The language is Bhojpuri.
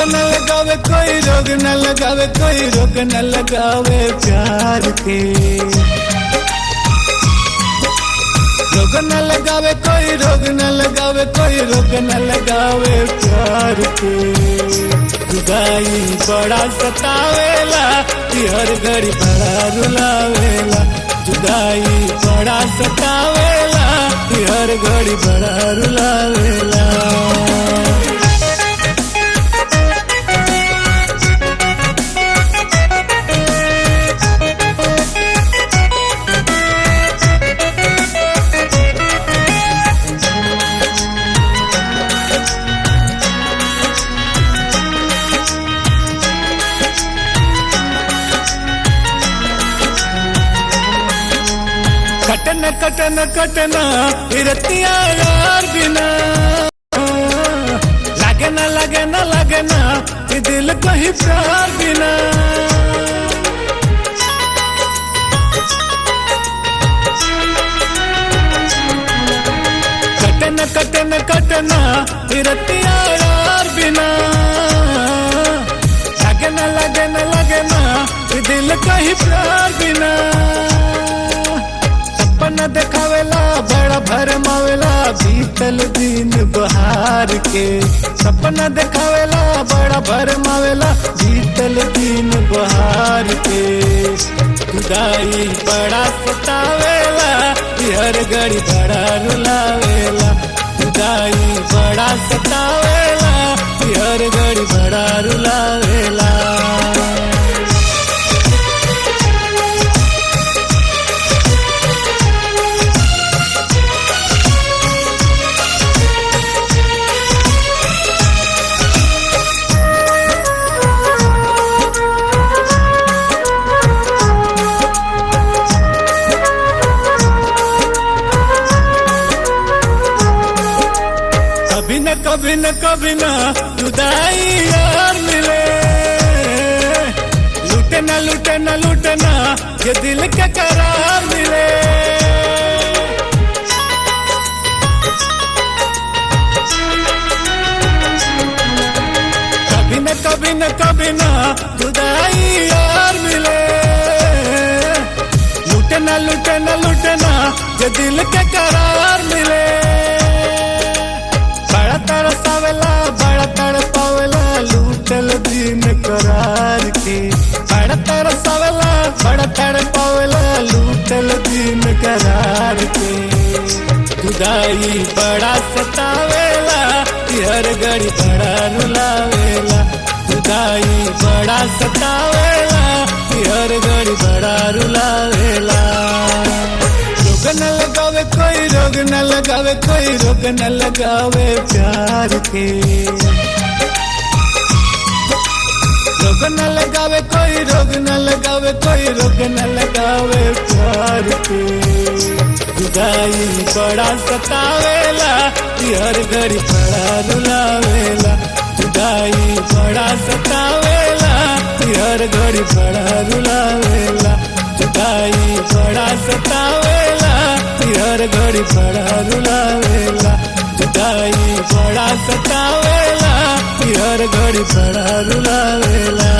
न लगावे कोई रोग न लगावे, कोई रोग न लगावे प्यार के। रोग न लगावे कोई रोग न लगावे, कोई रोग न लगावे प्यार के। जुदाई बड़ा सतावेला कि हर घड़ी बड़ा रुलावेला। जुदाई बड़ा सतावेला कि हर घड़ी बड़ा रुलावेला। कटना कटना कटना फिरतिया यार बिना, लागे ना लागे ना लागे ना ये दिल कहीं प्यार बिना। कटना कटना कटना फिरतिया यार बिना, लागे ना लागे ना लागे ना ये दिल कहीं प्यार बिना। सपना देखावेला बड़ा भरमावेला बीतल दिन बहार के। सपना देखावेला बड़ा भरमावेला बीतल दिन बहार के। जुदाई बड़ा सतावेला कि हर घड़ी बड़ा रुलावेला। जुदाई बड़ा सतावेला कि हर घड़ी बड़ा रुलावेला। कभी न कभी न जुदाई यार मिले। लूटे न लूटे न लूटे न ये दिल का करार मिले। कभी न कभी न कभी न जुदाई यार मिले। लूटे न लूटे न लूटे न ये दिल का करार मिले। बड़ा तरसावेला बड़ा तड़पावेला लूटल दिन करार के। बड़ा तरसावेला बड़ा तड़पावेला लूटल दिन करार के। जुदाई बड़ा सतावेला कि हर घड़ी बड़ा रुलावेला। जुदाई बड़ा सतावेला कि हर घड़ी बड़ा रुलावेला। रोग न लगावे कोई रोग न लगावे, कोई रोग न लगावे प्यार के। रोग न लगावे कोई रोग न लगावे, कोई रोग न लगावे प्यार के। जुदाई बड़ा सतावेला कि हर घड़ी बड़ा रुलावेला। जुदाई बड़ा सतावेला कि हर घड़ी बड़ा रुलावेला। जुदाई बड़ा सतावेला कि हर घड़ी बड़ा रुलावेला। जुदाई बड़ा सतावेला कि हर घड़ी बड़ा रुलावेला।